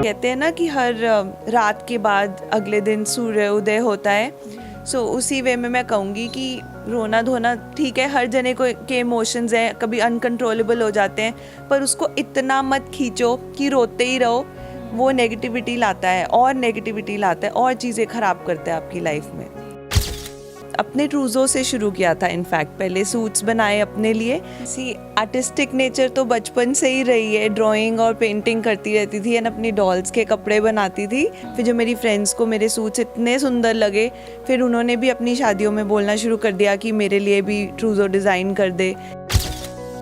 कहते हैं ना कि हर रात के बाद अगले दिन सूर्य उदय होता है। सो उसी वे में मैं कहूँगी कि रोना धोना ठीक है, हर जने को के इमोशंस हैं, कभी अनकंट्रोलेबल हो जाते हैं, पर उसको इतना मत खींचो कि रोते ही रहो। वो नेगेटिविटी लाता है और नेगेटिविटी लाता है और चीज़ें ख़राब करता है आपकी लाइफ में। अपने ट्रूज़ो से शुरू किया था, इनफैक्ट पहले सूट्स बनाए अपने लिए। आर्टिस्टिक नेचर तो बचपन से ही रही है, ड्राइंग और पेंटिंग करती रहती थी एंड अपनी डॉल्स के कपड़े बनाती थी। फिर जो मेरी फ्रेंड्स को मेरे सूट्स इतने सुंदर लगे, फिर उन्होंने भी अपनी शादियों में बोलना शुरू कर दिया कि मेरे लिए भी ट्रूज़ो डिज़ाइन कर दे।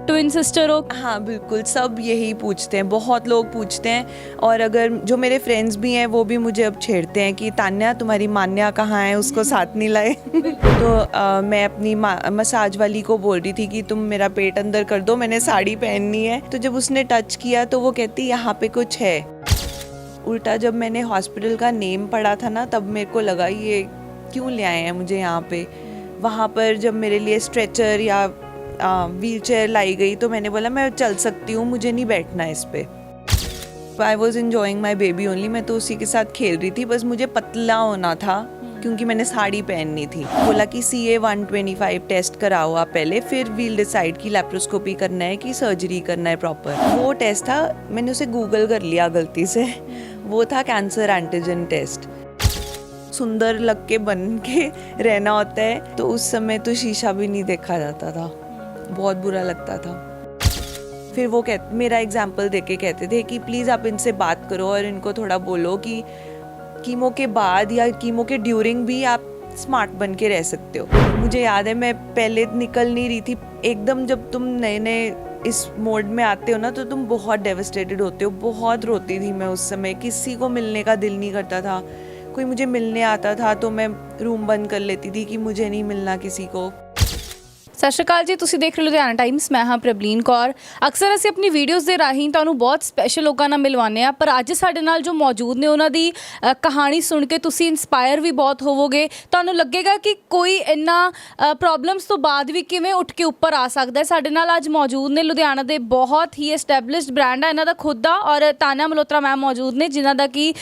ट्विन सिस्टर हो? हाँ बिल्कुल, सब यही पूछते हैं, बहुत लोग पूछते हैं। और अगर जो मेरे फ्रेंड्स भी हैं वो भी मुझे अब छेड़ते हैं कि तान्या तुम्हारी मान्या कहाँ है, उसको साथ नहीं लाए। तो मैं अपनी मसाज वाली को बोल रही थी कि तुम मेरा पेट अंदर कर दो, मैंने साड़ी पहननी है। तो जब उसने टच किया तो वो कहती यहाँ पे कुछ है। उल्टा जब मैंने हॉस्पिटल का नेम पढ़ा था ना, तब मेरे को लगा ये क्यों ले आए हैं मुझे यहाँ पे। वहाँ पर जब मेरे लिए स्ट्रेचर या व्हील चेयर लाई गई तो मैंने बोला मैं चल सकती हूँ, मुझे नहीं बैठना इस पे। I was enjoying my baby only, मैं तो उसी के साथ खेल रही थी, बस मुझे पतला होना था क्योंकि मैंने साड़ी पहननी थी। बोला कि CA 125 टेस्ट कराओ आप पहले, फिर वील डिसाइड की लैप्रोस्कोपी करना है कि सर्जरी करना है प्रॉपर। वो टेस्ट था, मैंने उसे गूगल कर लिया गलती से, वो था कैंसर एंटीजन टेस्ट। सुंदर लग के बन के रहना होता है, तो उस समय तो शीशा भी नहीं देखा जाता था, बहुत बुरा लगता था। फिर वो मेरा एग्जाम्पल देके कहते थे कि प्लीज़ आप इनसे बात करो और इनको थोड़ा बोलो कि कीमो के बाद या कीमो के ड्यूरिंग भी आप स्मार्ट बन के रह सकते हो। मुझे याद है मैं पहले निकल नहीं रही थी, एकदम जब तुम नए नए इस मोड में आते हो ना तो तुम बहुत डेवस्टेटेड होते हो। बहुत रोती थी मैं उस समय, किसी को मिलने का दिल नहीं करता था। कोई मुझे मिलने आता था तो मैं रूम बंद कर लेती थी कि मुझे नहीं मिलना किसी को। ਸਤਿ ਸ਼੍ਰੀ ਅਕਾਲ ਜੀ, ਤੁਸੀਂ ਦੇਖ ਰਹੇ ਹੋ ਲੁਧਿਆਣਾ ਟਾਈਮਸ। ਮੈਂ ਹਾਂ ਪ੍ਰਬਲੀਨ ਕੌਰ। ਅਕਸਰ ਅਸੀਂ ਆਪਣੀ ਵੀਡੀਓਜ਼ ਦੇ ਰਾਹੀਂ ਤੁਹਾਨੂੰ ਬਹੁਤ ਸਪੈਸ਼ਲ ਲੋਕਾਂ ਨਾਲ ਮਿਲਵਾਉਂਦੇ ਹਾਂ, ਪਰ ਅੱਜ ਸਾਡੇ ਨਾਲ ਜੋ ਮੌਜੂਦ ਨੇ ਉਹਨਾਂ ਦੀ ਕਹਾਣੀ ਸੁਣ ਕੇ ਤੁਸੀਂ ਇੰਸਪਾਇਰ ਵੀ ਬਹੁਤ ਹੋਵੋਗੇ। ਤੁਹਾਨੂੰ ਲੱਗੇਗਾ ਕਿ ਕੋਈ ਇੰਨਾ ਪ੍ਰੋਬਲਮਸ ਤੋਂ ਬਾਅਦ ਵੀ ਕਿਵੇਂ ਉੱਠ ਕੇ ਉੱਪਰ ਆ ਸਕਦਾ ਹੈ। ਸਾਡੇ ਨਾਲ ਅੱਜ ਮੌਜੂਦ ਨੇ ਲੁਧਿਆਣਾ ਦੇ ਬਹੁਤ ਹੀ ਐਸਟੈਬਲਿਸ਼ਡ ਬ੍ਰਾਂਡ ਹੈ ਇਹਨਾਂ ਦਾ ਖੁਦ ਦਾ, ਔਰ ਤਾਨਿਆ ਮਲਹੋਤਰਾ ਮੈਮ ਮੌਜੂਦ ਨੇ ਜਿਨ੍ਹਾਂ ਦਾ ਕਿ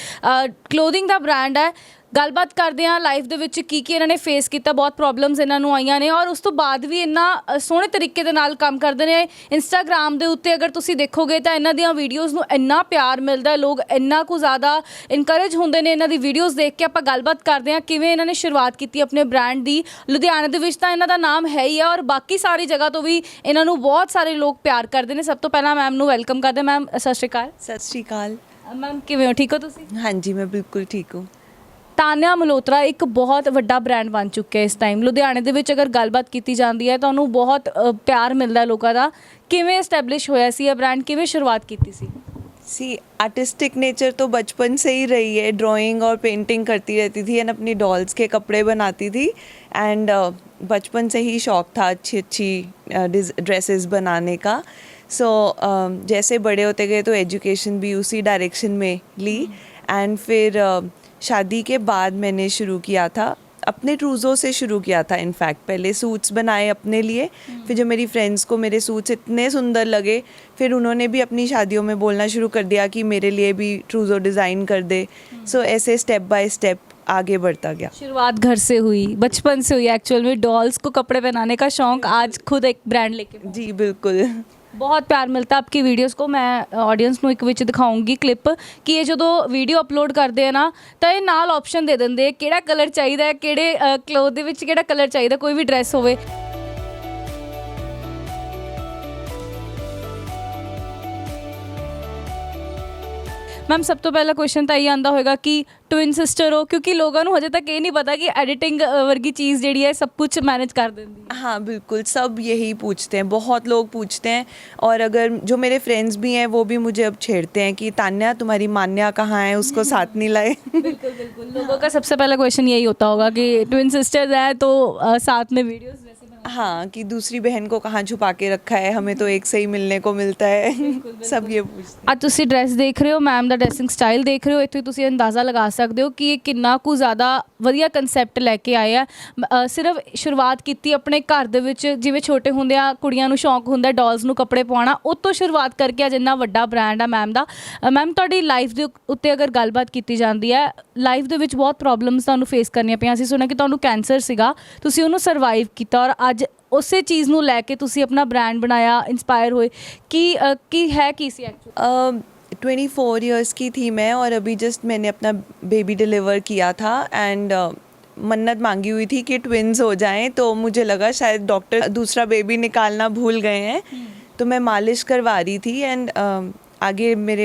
ਕਲੋਥਿੰਗ ਦਾ ਬ੍ਰਾਂਡ ਹੈ। ਗੱਲਬਾਤ ਕਰਦੇ ਹਾਂ ਲਾਈਫ ਦੇ ਵਿੱਚ ਕੀ ਇਹਨਾਂ ਨੇ ਫੇਸ ਕੀਤਾ, ਬਹੁਤ ਪ੍ਰੋਬਲਮਸ ਇਹਨਾਂ ਨੂੰ ਆਈਆਂ ਨੇ, ਔਰ ਉਸ ਤੋਂ ਬਾਅਦ ਵੀ ਇੰਨਾ ਸੋਹਣੇ ਤਰੀਕੇ ਦੇ ਨਾਲ ਕੰਮ ਕਰਦੇ ਨੇ। ਇੰਸਟਾਗ੍ਰਾਮ ਦੇ ਉੱਤੇ ਅਗਰ ਤੁਸੀਂ ਦੇਖੋਗੇ ਤਾਂ ਇਹਨਾਂ ਦੀਆਂ ਵੀਡੀਓਜ਼ ਨੂੰ ਇੰਨਾ ਪਿਆਰ ਮਿਲਦਾ, ਲੋਕ ਇੰਨਾ ਕੁ ਜ਼ਿਆਦਾ ਇਨਕਰੇਜ ਹੁੰਦੇ ਨੇ ਇਹਨਾਂ ਦੀ ਵੀਡੀਓਜ਼ ਦੇਖ ਕੇ। ਆਪਾਂ ਗੱਲਬਾਤ ਕਰਦੇ ਹਾਂ ਕਿਵੇਂ ਇਹਨਾਂ ਨੇ ਸ਼ੁਰੂਆਤ ਕੀਤੀ ਆਪਣੇ ਬ੍ਰਾਂਡ ਦੀ। ਲੁਧਿਆਣੇ ਦੇ ਵਿੱਚ ਤਾਂ ਇਹਨਾਂ ਦਾ ਨਾਮ ਹੈ ਹੀ ਆ, ਔਰ ਬਾਕੀ ਸਾਰੀ ਜਗ੍ਹਾ ਤੋਂ ਵੀ ਇਹਨਾਂ ਨੂੰ ਬਹੁਤ ਸਾਰੇ ਲੋਕ ਪਿਆਰ ਕਰਦੇ ਨੇ। ਸਭ ਤੋਂ ਪਹਿਲਾਂ ਮੈਮ ਨੂੰ ਵੈਲਕਮ ਕਰਦੇ। ਮੈਮ ਸਤਿ ਸ਼੍ਰੀ ਅਕਾਲ। ਸਤਿ ਸ਼੍ਰੀ ਅਕਾਲ ਮੈਮ, ਕਿਵੇਂ ਹੋ? ਠੀਕ ਹੋ ਤੁਸੀਂ? ਹਾਂਜੀ ਮੈਂ ਬਿਲਕੁਲ ਠੀਕ ਹੂੰ। ਤਾਨਿਆ ਮਲਹੋਤਰਾ ਇੱਕ ਬਹੁਤ ਵੱਡਾ ਬ੍ਰਾਂਡ ਬਣ ਚੁੱਕਿਆ ਇਸ ਟਾਈਮ ਲੁਧਿਆਣੇ ਦੇ ਵਿੱਚ। ਅਗਰ ਗੱਲਬਾਤ ਕੀਤੀ ਜਾਂਦੀ ਹੈ ਤਾਂ ਉਹਨੂੰ ਬਹੁਤ ਪਿਆਰ ਮਿਲਦਾ ਲੋਕਾਂ ਦਾ। ਕਿਵੇਂ ਐਸਟੈਬਲਿਸ਼ ਹੋਇਆ ਸੀ ਇਹ ਬ੍ਰਾਂਡ, ਕਿਵੇਂ ਸ਼ੁਰੂਆਤ ਕੀਤੀ ਸੀ? आर्टिस्टिक नेचर तो बचपन से ही रही है, ड्राइंग और पेंटिंग करती रहती थी एंड अपनी डॉल्स के कपड़े बनाती थी। एंड बचपन से ही शौक़ था अच्छी अच्छी ड्रेसेस बनाने का। सो जैसे बड़े होते गए तो एजुकेशन भी उसी डायरेक्शन में ली। एंड फिर शादी के बाद मैंने शुरू किया था, अपने ट्रूज़ो से शुरू किया था। इनफैक्ट पहले सूट्स बनाए अपने लिए, फिर जो मेरी फ्रेंड्स को मेरे सूट्स इतने सुंदर लगे, फिर उन्होंने भी अपनी शादियों में बोलना शुरू कर दिया कि मेरे लिए भी ट्रूज़ो डिज़ाइन कर दे। सो ऐसे स्टेप बाय स्टेप आगे बढ़ता गया। शुरुआत घर से हुई, बचपन से हुई एक्चुअल में। डॉल्स को कपड़े पहनाने का शौक़, आज खुद एक ब्रांड लेके। जी बिल्कुल, बहुत प्यार मिलता आपकी वीडियोज़ को। मैं ऑडियंस ਨੂੰ ਇੱਕ ਵਿੱਚ ਦਿਖਾਉਂਗੀ ਕਲਿੱਪ ਕਿ ਇਹ ਜਦੋਂ ਵੀਡੀਓ ਅਪਲੋਡ ਕਰਦੇ ਆ ਨਾ ਤਾਂ ਇਹ ਨਾਲ ਆਪਸ਼ਨ ਦੇ ਦਿੰਦੇ ਕਿਹੜਾ ਕਲਰ ਚਾਹੀਦਾ ਹੈ, ਕਿਹੜੇ ਕਲੋਥ ਦੇ ਵਿੱਚ ਕਿਹੜਾ ਕਲਰ ਚਾਹੀਦਾ, ਕੋਈ ਵੀ ਡਰੈਸ ਹੋਵੇ। ਮੈਮ ਸਭ ਤੋਂ ਪਹਿਲਾ ਕੁਐਸਚਨ ਤਾਂ ਇਹ ਆਉਂਦਾ ਹੋਏਗਾ ਕਿ ट्विन सिस्टर हो, क्योंकि लोगों को हजे तक ये नहीं पता कि एडिटिंग वर्गी चीज़ जी है सब कुछ मैनेज कर देंगी। हाँ बिल्कुल, सब यही पूछते हैं, बहुत लोग पूछते हैं। और अगर जो मेरे फ्रेंड्स भी हैं वो भी मुझे अब छेड़ते हैं कि तान्या तुम्हारी मान्या कहाँ है, उसको साथ नहीं लाए। बिल्कुल बिल्कुल, लोगों का सबसे पहला क्वेश्चन यही होता होगा कि ट्विन सिस्टर्स है तो साथ में वीडियोज़ वैसे हाँ कि दूसरी बहन को कहाँ छुपा के रखा है, हमें तो एक से ही मिलने को मिलता है। सब ये पूछते। ਅੱਜ ਤੁਸੀਂ ਡਰੈਸ ਦੇਖ ਰਹੇ ਹੋ, ਮੈਮ ਦਾ ਡਰੈਸਿੰਗ ਸਟਾਈਲ ਦੇਖ ਰਹੇ ਹੋ, ਇੱਥੇ ਤੁਸੀਂ ਅੰਦਾਜ਼ਾ ਲਗਾ ਸਕਦੇ ਹੋ ਕਿ ਇਹ ਕਿੰਨਾ ਕੁ ਜ਼ਿਆਦਾ ਵਧੀਆ ਕਨਸੈਪਟ ਲੈ ਕੇ ਆਏ ਆ। ਸਿਰਫ ਸ਼ੁਰੂਆਤ ਕੀਤੀ ਆਪਣੇ ਘਰ ਦੇ ਵਿੱਚ, ਜਿਵੇਂ ਛੋਟੇ ਹੁੰਦਿਆਂ ਕੁੜੀਆਂ ਨੂੰ ਸ਼ੌਂਕ ਹੁੰਦਾ ਡੋਲਸ ਨੂੰ ਕੱਪੜੇ ਪਾਉਣਾ, ਉਹ ਤੋਂ ਸ਼ੁਰੂਆਤ ਕਰਕੇ ਅੱਜ ਇੰਨਾ ਵੱਡਾ ਬ੍ਰਾਂਡ ਆ ਮੈਮ ਦਾ। ਮੈਮ ਤੁਹਾਡੀ ਲਾਈਫ ਦੇ ਉੱਤੇ ਅਗਰ ਗੱਲਬਾਤ ਕੀਤੀ ਜਾਂਦੀ ਹੈ, ਲਾਈਫ ਦੇ ਵਿੱਚ ਬਹੁਤ ਪ੍ਰੋਬਲਮਸ ਤੁਹਾਨੂੰ ਫੇਸ ਕਰਨੀਆਂ ਪਈਆਂ। ਅਸੀਂ ਸੁਣਿਆ ਕਿ ਤੁਹਾਨੂੰ ਕੈਂਸਰ ਸੀਗਾ, ਤੁਸੀਂ ਉਹਨੂੰ ਸਰਵਾਈਵ ਕੀਤਾ ਔਰ ਅੱਜ ਉਸੇ ਚੀਜ਼ ਨੂੰ ਲੈ ਕੇ ਤੁਸੀਂ ਆਪਣਾ ਬ੍ਰਾਂਡ बनाया, इंस्पायर हुए कि है की सी एक्चुअली? 24 इयर्स की थी मैं और अभी जस्ट मैंने अपना बेबी डिलीवर किया था एंड मन्नत मांगी हुई थी कि ट्विन्स हो जाएं, तो मुझे लगा शायद डॉक्टर दूसरा बेबी निकालना भूल गए हैं, तो मैं मालिश करवा रही थी एंड आगे मेरे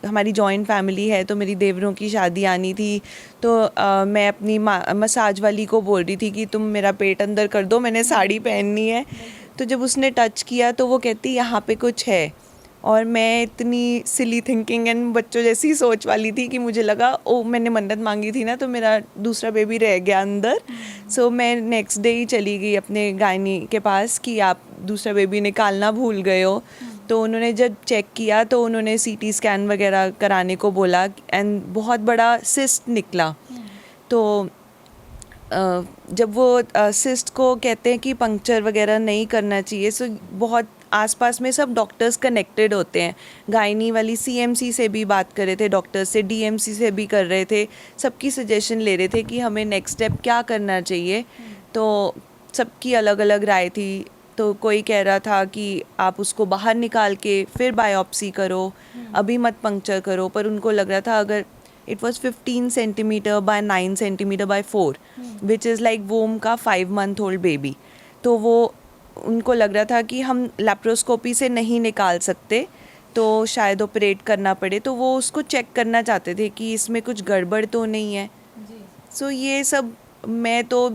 हमारी जॉइंट फैमिली है तो मेरी देवरों की शादी आनी थी, तो मैं अपनी मसाज वाली को बोल रही थी कि तुम मेरा पेट अंदर कर दो, मैंने साड़ी पहननी है। तो जब उसने टच किया तो वो कहती यहाँ पे कुछ है, और मैं इतनी सिली थिंकिंग एंड बच्चों जैसी सोच वाली थी कि मुझे लगा ओ मैंने मन्नत मांगी थी ना, तो मेरा दूसरा बेबी रह गया अंदर। सो मैं नेक्स्ट डे ही चली गई अपने गायनी के पास कि आप दूसरा बेबी निकालना भूल गए हो। तो उन्होंने जब चेक किया तो उन्होंने सीटी स्कैन वगैरह कराने को बोला एंड बहुत बड़ा सिस्ट निकला। तो जब वो सिस्ट को कहते हैं कि पंक्चर वगैरह नहीं करना चाहिए, सो बहुत आसपास में सब डॉक्टर्स कनेक्टेड होते हैं। गायनी वाली सीएमसी से भी बात कर रहे थे, डॉक्टर्स से डीएमसी से भी कर रहे थे, सबकी सजेशन ले रहे थे कि हमें नेक्स्ट स्टेप क्या करना चाहिए। तो सबकी अलग अलग राय थी। तो कोई कह रहा था कि आप उसको बाहर निकाल के फिर बायोप्सी करो, अभी मत पंक्चर करो, पर उनको लग रहा था अगर it was 15 centimetre by 9 centimetre by 4 which is like womb का 5 मंथ ओल्ड बेबी, तो वो उनको लग रहा था कि हम लैप्रोस्कोपी से नहीं निकाल सकते, तो शायद ऑपरेट करना पड़े। तो वो उसको चेक करना चाहते थे कि इसमें कुछ गड़बड़ तो नहीं है। सो ये सब मैं तो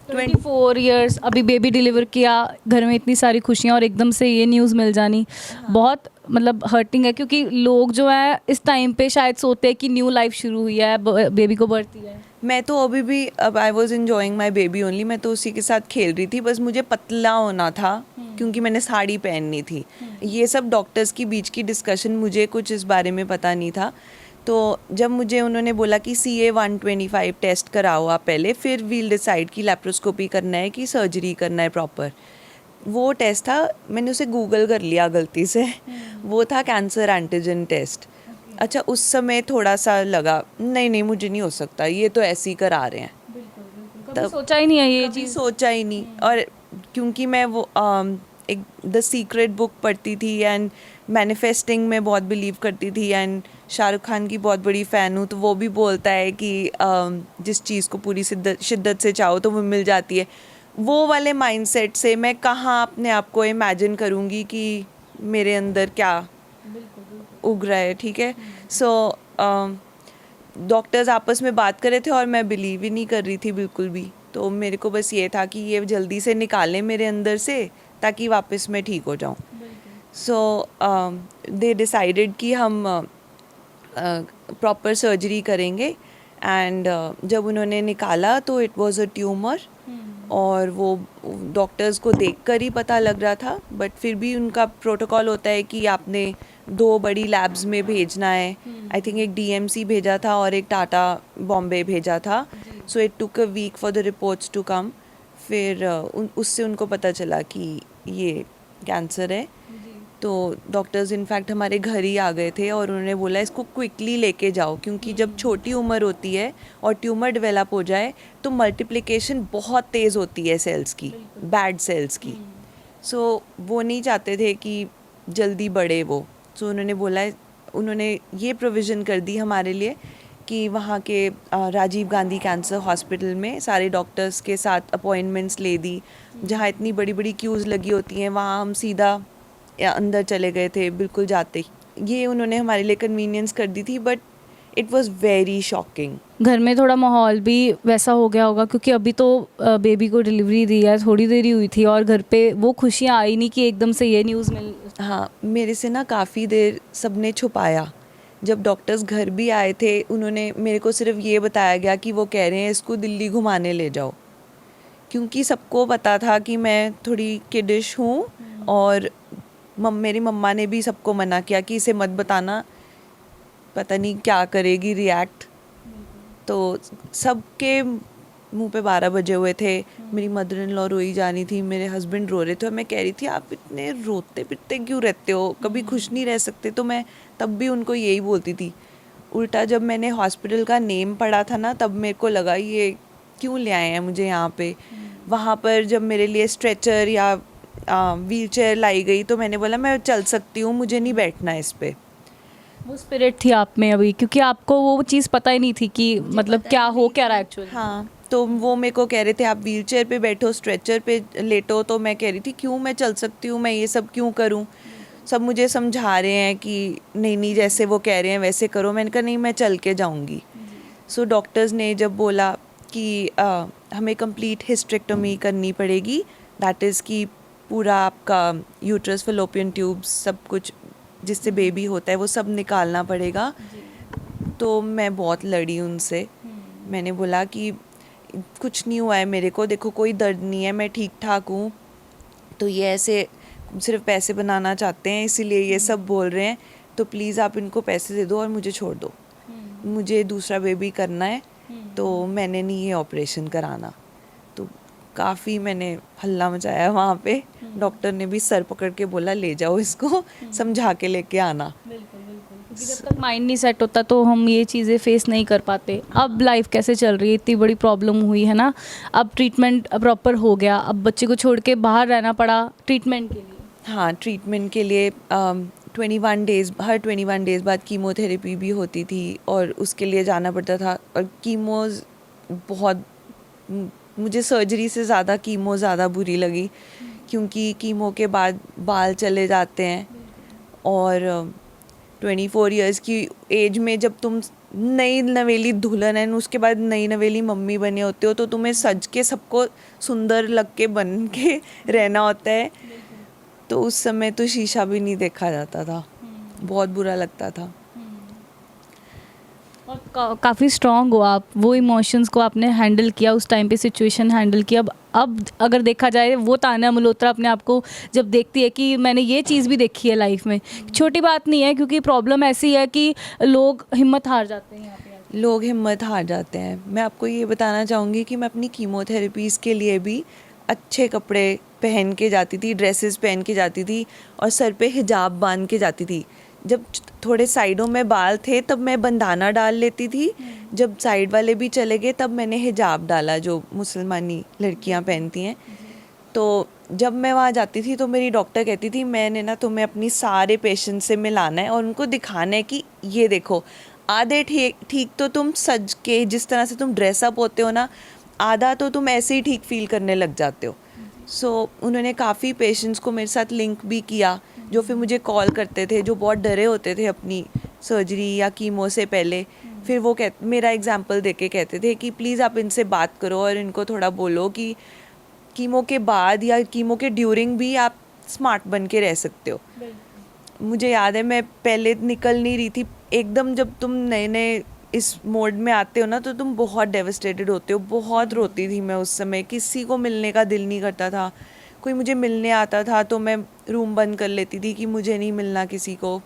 24 इयर्स अभी बेबी डिलीवर किया, घर में इतनी सारी खुशियाँ और एकदम से ये न्यूज़ मिल जानी बहुत मतलब हर्टिंग है, क्योंकि लोग जो है इस टाइम पे शायद सोते हैं कि न्यू लाइफ शुरू हुई है, बेबी को बर्थ दिया है। मैं तो अभी भी अब I was enjoying my baby only, मैं तो उसी के साथ खेल रही थी, बस मुझे पतला होना था क्योंकि मैंने साड़ी पहननी थी। ये सब डॉक्टर्स की बीच की डिस्कशन, मुझे कुछ इस बारे में पता नहीं था। तो जब मुझे उन्होंने बोला कि CA-125 टेस्ट कराओ आप पहले, फिर वील डिसाइड कि लैप्रोस्कोपी करना है कि सर्जरी करना है प्रॉपर। वो टेस्ट था, मैंने उसे गूगल कर लिया गलती से, वो था कैंसर एंटीजन टेस्ट। अच्छा, उस समय थोड़ा सा लगा नहीं नहीं मुझे नहीं हो सकता, ये तो ऐसे ही करा रहे हैं। कभी सोचा ही नहीं है ये कभी चीज़। सोचा ही नहीं। और क्योंकि मैं वो एक द सीक्रेट बुक पढ़ती थी एंड मैनिफेस्टिंग में बहुत बिलीव करती थी एंड शाहरुख खान की बहुत बड़ी फ़ैन हूँ, तो वो भी बोलता है कि जिस चीज़ को पूरी शिद्दत से चाहो तो वो मिल जाती है। वो वाले माइंडसेट से मैं कहाँ अपने आप को इमेजिन करूँगी कि मेरे अंदर क्या उग रहा है, ठीक है। सो डॉक्टर्स आपस में बात कर रहे थे और मैं बिलीव ही नहीं कर रही थी बिल्कुल भी। तो मेरे को बस ये था कि ये जल्दी से निकालें मेरे अंदर से ताकि वापस मैं ठीक हो जाऊँ। सो दे डिसाइडेड कि हम प्रॉपर सर्जरी करेंगे एंड जब उन्होंने निकाला तो इट वाज अ ट्यूमर, और वो डॉक्टर्स को देखकर ही पता लग रहा था, बट फिर भी उनका प्रोटोकॉल होता है कि आपने 2 बड़ी लैब्स में भेजना है। आई थिंक एक DMC भेजा था और एक टाटा बॉम्बे भेजा था। So it took a week for the reports to come. फिर उससे उनको पता चला कि ये कैंसर है। तो डॉक्टर्स इनफैक्ट हमारे घर ही आ गए थे और उन्होंने बोला इसको क्विकली लेके जाओ, क्योंकि जब छोटी उम्र होती है और ट्यूमर डेवलप हो जाए तो मल्टीप्लिकेशन बहुत तेज़ होती है सेल्स की, बैड सेल्स की। सो वो नहीं चाहते थे कि जल्दी बढ़े वो। सो उन्होंने बोला, उन्होंने ये प्रोविज़न कर दी हमारे लिए कि वहाँ के राजीव गांधी कैंसर हॉस्पिटल में सारे डॉक्टर्स के साथ अपॉइंटमेंट्स ले दी। जहाँ इतनी बड़ी बड़ी क्यूज़ लगी होती हैं वहाँ हम सीधा अंदर चले गए थे बिल्कुल जाते ही। ये उन्होंने हमारे लिए कन्वीनियंस कर दी थी, but it was very shocking. घर में थोड़ा माहौल भी वैसा हो गया होगा, क्योंकि अभी तो बेबी को डिलीवरी दी है, थोड़ी देरी हुई थी और घर पे वो खुशियाँ आई नहीं कि एकदम से ये न्यूज़ मिल। हाँ, मेरे से ना काफ़ी देर सबने छुपाया। जब डॉक्टर्स घर भी आए थे उन्होंने मेरे को सिर्फ ये बताया गया कि वो कह रहे हैं इसको दिल्ली घुमाने ले जाओ, क्योंकि सबको पता था कि मैं थोड़ी किडिश हूँ और मेरी मम्मा ने भी सबको मना किया कि इसे मत बताना, पता नहीं क्या करेगी रिएक्ट। तो सबके मुंह पे 12 बजे हुए थे। मेरी मदर इन लॉ रोई जा रही थी, मेरे हस्बैंड रो रहे थे और मैं कह रही थी आप इतने रोते पिटते क्यों रहते हो, कभी खुश नहीं रह सकते। तो मैं तब भी उनको यही बोलती थी। उल्टा जब मैंने हॉस्पिटल का नेम पढ़ा था ना, तब मेरे को लगा ये क्यों ले आए हैं मुझे यहाँ पे। वहाँ पर जब मेरे लिए स्ट्रेचर या व्हील चेयर लाई गई तो मैंने बोला मैं चल सकती हूँ, मुझे नहीं बैठना है इस पे। वो स्पिरिट थी आप में अभी, क्योंकि आपको वो चीज़ पता ही नहीं थी कि मतलब क्या हो क्या रहा है एक्चुअली। हाँ, तो वो मेरे को कह रहे थे आप व्हील चेयर पे बैठो, स्ट्रेचर पे लेटो। तो मैं कह रही थी क्यों, मैं चल सकती हूँ, मैं ये सब क्यों करूँ। सब मुझे समझा रहे हैं कि नहीं नहीं जैसे वो कह रहे हैं वैसे करो। मैंने कहा नहीं मैं चल के जाऊँगी। सो डॉक्टर्स ने जब बोला कि हमें कंप्लीट हिस्टेरेक्टोमी करनी पड़ेगी, दैट इज़ कि पूरा आपका यूट्रस, फैलोपियन ट्यूब्स, सब कुछ जिससे बेबी होता है वो सब निकालना पड़ेगा। तो मैं बहुत लड़ी उनसे। मैंने बोला कि कुछ नहीं हुआ है मेरे को, देखो कोई दर्द नहीं है, मैं ठीक ठाक हूँ। तो ये ऐसे सिर्फ पैसे बनाना चाहते हैं इसीलिए ये सब बोल रहे हैं, तो प्लीज़ आप इनको पैसे दे दो और मुझे छोड़ दो। मुझे दूसरा बेबी करना है, तो मैंने नहीं ये ऑपरेशन कराना। तो काफ़ी मैंने हल्ला मचाया वहाँ पे। डॉक्टर ने भी सर पकड़ के बोला ले जाओ इसको, समझा के लेके आना। क्योंकि जब तक माइंड नहीं सेट होता तो हम ये चीज़ें फेस नहीं कर पाते। अब लाइफ कैसे चल रही है, इतनी बड़ी प्रॉब्लम हुई है ना, अब ट्रीटमेंट प्रॉपर हो गया, अब बच्चे को छोड़ के बाहर रहना पड़ा ट्रीटमेंट के लिए। हाँ, ट्रीटमेंट के लिए 21 डेज़, हर 21 डेज़ बाद कीमोथेरेपी भी होती थी और उसके लिए जाना पड़ता था। और कीमोज़ बहुत, मुझे सर्जरी से ज़्यादा कीमो ज़्यादा बुरी लगी, क्योंकि कीमो के बाद बाल चले जाते हैं। और 24 इयर्स की एज में जब तुम नई नवेली दुल्हन है, उसके बाद नई नवेली मम्मी बने होते हो, तो तुम्हें सज के सबको सुंदर लग के बन के रहना होता है। तो उस समय तो शीशा भी नहीं देखा जाता था, बहुत बुरा लगता था। और काफ़ी स्ट्रांग हो आप, वो इमोशंस को आपने हैंडल किया, उस टाइम पे सिचुएशन हैंडल किया। अब अगर देखा जाए वो तान्या मल्होत्रा अपने आप को जब देखती है कि मैंने ये चीज़ भी देखी है लाइफ में, छोटी बात नहीं है, क्योंकि प्रॉब्लम ऐसी है कि लोग हिम्मत हार जाते हैं यहाँ पे। लोग हिम्मत हार जाते हैं। मैं आपको ये बताना चाहूँगी कि मैं अपनी कीमोथेरेपीज़ के लिए भी अच्छे कपड़े पहन के जाती थी, ड्रेसेस पहन के जाती थी और सर पे हिजाब बांध के जाती थी। जब थोड़े साइडों में बाल थे तब मैं बंदाना डाल लेती थी, जब साइड वाले भी चले गए तब मैंने हिजाब डाला जो मुसलमानी लड़कियां पहनती हैं। तो जब मैं वहाँ जाती थी तो मेरी डॉक्टर कहती थी मैंने ना तुम्हें अपनी सारे पेशेंट से मिलाना है और उनको दिखाना है कि ये देखो, आधे ठीक तो तुम सज के जिस तरह से तुम ड्रेसअप होते हो ना, आधा तो तुम ऐसे ही ठीक फील करने लग जाते हो। सो उन्होंने काफ़ी पेशेंट्स को मेरे साथ लिंक भी किया, जो फिर मुझे कॉल करते थे, जो बहुत डरे होते थे अपनी सर्जरी या कीमो से पहले। फिर वो मेरा एग्जाम्पल दे के कहते थे कि प्लीज़ आप इनसे बात करो और इनको थोड़ा बोलो कि कीमो के बाद या कीमो के ड्यूरिंग भी आप स्मार्ट बन के रह सकते हो। मुझे याद है मैं पहले निकल नहीं रही थी एकदम, जब तुम नए नए इस मोड में आते हो ना तो तुम बहुत डेवस्टेटेड होते हो। बहुत रोती थी मैं उस समय, किसी को मिलने का दिल नहीं करता था। कोई मुझे मिलने आता था तो मैं रूम बंद कर लेती थी कि मुझे नहीं मिलना किसी को।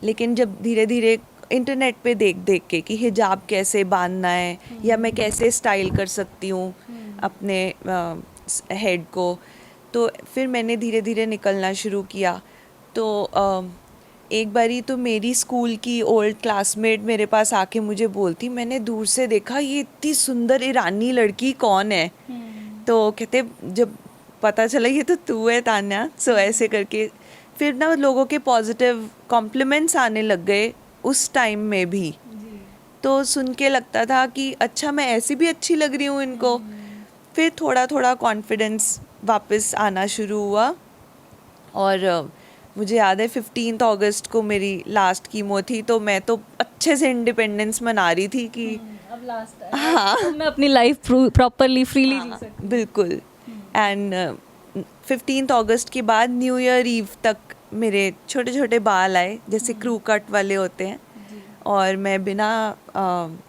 लेकिन जब धीरे धीरे इंटरनेट पे देख देख के कि हिजाब कैसे बांधना है या मैं कैसे स्टाइल कर सकती हूँ अपने हेड को, तो फिर मैंने धीरे धीरे निकलना शुरू किया। तो एक बारी तो मेरी स्कूल की ओल्ड क्लासमेट मेरे पास आके मुझे बोलती, मैंने दूर से देखा ये इतनी सुंदर ईरानी लड़की कौन है। तो कहते जब पता चला ये तो तू है तान्या। सो ऐसे करके फिर ना लोगों के पॉजिटिव कॉम्प्लीमेंट्स आने लग गए उस टाइम में भी। तो सुन के लगता था कि अच्छा मैं ऐसी भी अच्छी लग रही हूँ इनको। फिर थोड़ा थोड़ा कॉन्फिडेंस वापस आना शुरू हुआ। और मुझे याद है 15 अगस्त को मेरी लास्ट कीमो थी, तो मैं तो अच्छे से इंडिपेंडेंस मना रही थी कि अब लास्ट है, हाँ, तो मैं अपनी लाइफ प्रॉपरली फ्रीली जी सकती हूँ। बिल्कुल। एंड 15 अगस्त के बाद न्यू ईयर ईव तक मेरे छोटे छोटे बाल आए जैसे क्रू कट वाले होते हैं, और मैं बिना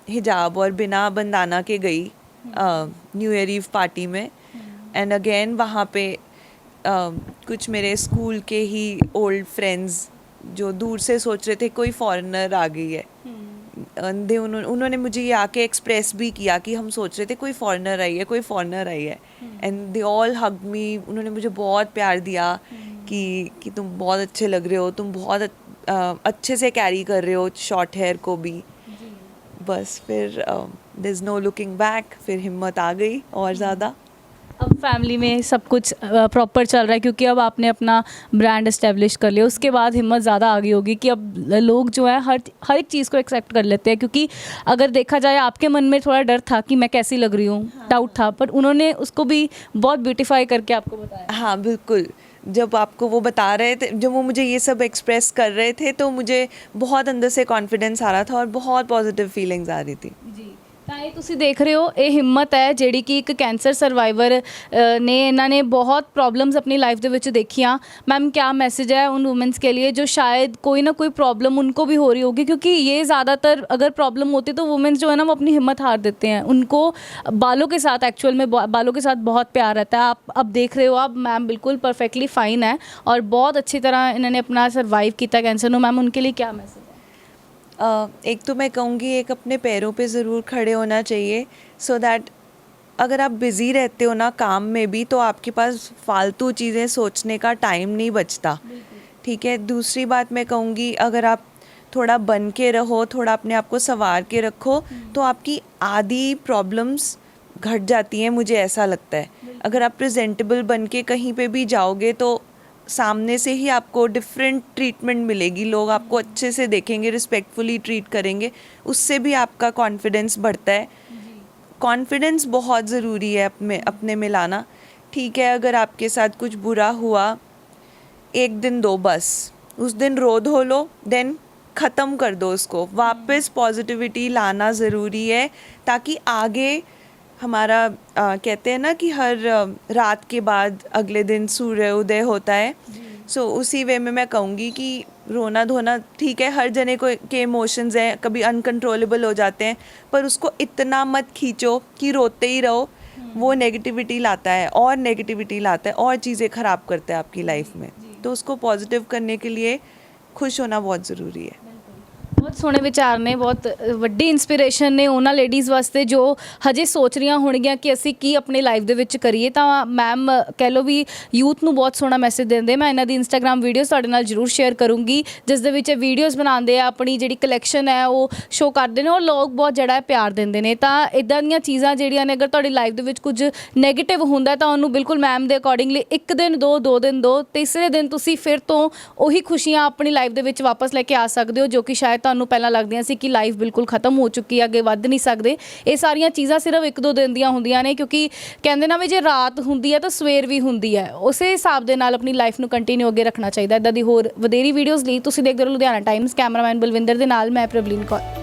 हिजाब और बिना बंदाना के गई न्यू ईयर ईव पार्टी में। एंड अगेन वहाँ पे कुछ मेरे स्कूल के ही ओल्ड फ्रेंड्स जो दूर से सोच रहे थे कोई फॉरेनर आ गई है, उन्होंने मुझे ये आके एक्सप्रेस भी किया कि हम सोच रहे थे कोई फॉरेनर आई है, कोई फॉरेनर आई है, एंड दे ऑल हग मी। उन्होंने मुझे बहुत प्यार दिया कि तुम बहुत अच्छे लग रहे हो, तुम बहुत अच्छे से कैरी कर रहे हो शॉर्ट हेयर को भी। बस फिर there is no looking back, फिर हिम्मत आ गई और ज़्यादा। अब फैमिली में सब कुछ प्रॉपर चल रहा है क्योंकि अब आपने अपना ब्रांड एस्टेब्लिश कर लिया, उसके बाद हिम्मत ज़्यादा आ गई होगी कि अब लोग जो है हर एक चीज़ को एक्सेप्ट कर लेते हैं। क्योंकि अगर देखा जाए आपके मन में थोड़ा डर था कि मैं कैसी लग रही हूँ, डाउट था, पर उन्होंने उसको भी बहुत ब्यूटीफाई करके आपको बताया। हाँ बिल्कुल, जब आपको वो बता रहे थे, जब वो मुझे ये सब एक्सप्रेस कर रहे थे, तो मुझे बहुत अंदर से कॉन्फिडेंस आ रहा था और बहुत पॉजिटिव फीलिंग्स आ रही थी। ਜੀ ਤਾਂ ਇਹ ਤੁਸੀਂ ਦੇਖ ਰਹੇ ਹੋ, ਇਹ ਹਿੰਮਤ ਹੈ ਜਿਹੜੀ ਕਿ ਇੱਕ ਕੈਂਸਰ ਸਰਵਾਈਵਰ ਨੇ, ਇਹਨਾਂ ਨੇ बहुत प्रॉब्लम्स अपनी लाइफ ਦੇ ਵਿੱਚ देखियाँ। मैम क्या मैसेज है उन वुमेंस के लिए जो शायद कोई ना कोई प्रॉब्लम उनको भी हो रही होगी? क्योंकि ये ज़्यादातर अगर प्रॉब्लम होती तो वुमेंस जो है ना वो अपनी हिम्मत हार देते हैं। उनको बालों के साथ, एक्चुअल में बालों के साथ बहुत प्यार रहता है। आप अब देख रहे हो, आप मैम बिल्कुल परफेक्टली फाइन है और बहुत अच्छी तरह इन्होंने अपना सर्वाइव किया कैंसर। मैम उनके लिए क्या मैसेज? एक तो मैं कहूँगी, एक अपने पैरों पे ज़रूर खड़े होना चाहिए, सो दैट अगर आप बिज़ी रहते हो ना काम में भी, तो आपके पास फालतू चीज़ें सोचने का टाइम नहीं बचता। ठीक है। दूसरी बात मैं कहूँगी, अगर आप थोड़ा बन के रहो, थोड़ा अपने आप को संवार के रखो, तो आपकी आधी प्रॉब्लम्स घट जाती हैं, मुझे ऐसा लगता है। अगर आप प्रेजेंटेबल बन के कहीं पे भी जाओगे तो सामने से ही आपको डिफरेंट ट्रीटमेंट मिलेगी, लोग आपको अच्छे से देखेंगे, रिस्पेक्टफुली ट्रीट करेंगे, उससे भी आपका कॉन्फिडेंस बढ़ता है। कॉन्फिडेंस बहुत ज़रूरी है अपने में लाना। ठीक है, अगर आपके साथ कुछ बुरा हुआ, एक दिन दो, बस उस दिन रो धो लो, देन ख़त्म कर दो उसको। वापस पॉजिटिविटी लाना ज़रूरी है, ताकि आगे हमारा कहते हैं ना कि हर रात के बाद अगले दिन सूर्य उदय होता है। सो उसी वे में मैं कहूँगी कि रोना धोना ठीक है, हर जने को के इमोशंस हैं, कभी अनकंट्रोलेबल हो जाते हैं, पर उसको इतना मत खींचो कि रोते ही रहो। वो नेगेटिविटी लाता है और नेगेटिविटी लाता है और चीज़ें ख़राब करता है आपकी लाइफ में। तो उसको पॉजिटिव करने के लिए खुश होना बहुत ज़रूरी है। बहुत सोहने विचार ने, बहुत ਵੱਡੀ ਇੰਸਪੀਰੇਸ਼ਨ ਨੇ ਉਹਨਾਂ ਲੇਡੀਜ਼ ਵਾਸਤੇ ਜੋ ਹਜੇ ਸੋਚ ਰਹੀਆਂ ਹੋਣਗੀਆਂ ਕਿ ਅਸੀਂ ਕੀ ਆਪਣੀ ਲਾਈਫ ਦੇ ਵਿੱਚ ਕਰੀਏ। ਤਾਂ ਮੈਮ ਕਹਿ ਲਓ ਵੀ ਯੂਥ ਨੂੰ ਬਹੁਤ ਸੋਹਣਾ ਮੈਸੇਜ ਦਿੰਦੇ। ਮੈਂ ਇਹਨਾਂ ਦੀ ਇੰਸਟਾਗ੍ਰਾਮ ਵੀਡੀਓਜ਼ ਤੁਹਾਡੇ ਨਾਲ ਜ਼ਰੂਰ ਸ਼ੇਅਰ ਕਰੂੰਗੀ, ਜਿਸ ਦੇ ਵਿੱਚ ਵੀਡੀਓਜ਼ ਬਣਾਉਂਦੇ ਆ, ਆਪਣੀ ਜਿਹੜੀ ਕਲੈਕਸ਼ਨ ਹੈ ਉਹ ਸ਼ੋਅ ਕਰਦੇ ਨੇ ਔਰ ਲੋਕ ਬਹੁਤ ਜਿਹੜਾ ਹੈ ਪਿਆਰ ਦਿੰਦੇ ਨੇ। ਤਾਂ ਇੱਦਾਂ ਦੀਆਂ ਚੀਜ਼ਾਂ ਜਿਹੜੀਆਂ ਨੇ, ਅਗਰ ਤੁਹਾਡੀ ਲਾਈਫ ਦੇ ਵਿੱਚ ਕੁਝ ਨੈਗੇਟਿਵ ਹੁੰਦਾ ਤਾਂ ਉਹਨੂੰ ਬਿਲਕੁਲ ਮੈਮ ਦੇ ਅਕੋਰਡਿੰਗਲੀ ਇੱਕ ਦਿਨ ਦੋ, 2 ਦਿਨ ਦੋ, ਤੀਸਰੇ ਦਿਨ ਤੁਸੀਂ ਫਿਰ ਤੋਂ ਉਹੀ ਖੁਸ਼ੀਆਂ ਆਪਣੀ ਲਾਈਫ ਦੇ ਵਿੱਚ ਵਾਪਸ ਲੈ ਕੇ ਆ ਸਕਦੇ ਹੋ, ਜੋ ਕਿ ਸ਼ਾਇਦ ਤੁਹਾਨੂੰ ਪਹਿਲਾਂ ਲੱਗਦੀਆਂ ਸੀ ਕਿ ਲਾਈਫ ਬਿਲਕੁਲ ਖਤਮ ਹੋ ਚੁੱਕੀ ਹੈ, ਅੱਗੇ ਵੱਧ ਨਹੀਂ ਸਕਦੇ। ਇਹ ਸਾਰੀਆਂ ਚੀਜ਼ਾਂ ਸਿਰਫ 1-2 ਦਿਨ ਦੀਆਂ ਹੁੰਦੀਆਂ ਨੇ, ਕਿਉਂਕਿ ਕਹਿੰਦੇ ਨਾ ਵੀ ਜੇ ਰਾਤ ਹੁੰਦੀ ਹੈ ਤਾਂ ਸਵੇਰ ਵੀ ਹੁੰਦੀ ਹੈ। ਉਸੇ ਹਿਸਾਬ ਦੇ ਨਾਲ ਆਪਣੀ ਲਾਈਫ ਨੂੰ ਕੰਟੀਨਿਊ ਅੱਗੇ ਰੱਖਣਾ ਚਾਹੀਦਾ। ਇੱਦਾਂ ਦੀ ਹੋਰ ਵਧੇਰੀ ਵੀਡੀਓਜ਼ ਲਈ ਤੁਸੀਂ ਦੇਖਦੇ ਰਹੋ ਲੁਧਿਆਣਾ ਟਾਈਮਸ। ਕੈਮਰਾਮੈਨ ਬਲਵਿੰਦਰ ਦੇ ਨਾਲ ਮੈਂ ਪ੍ਰਬਲੀਨ ਕੌਰ।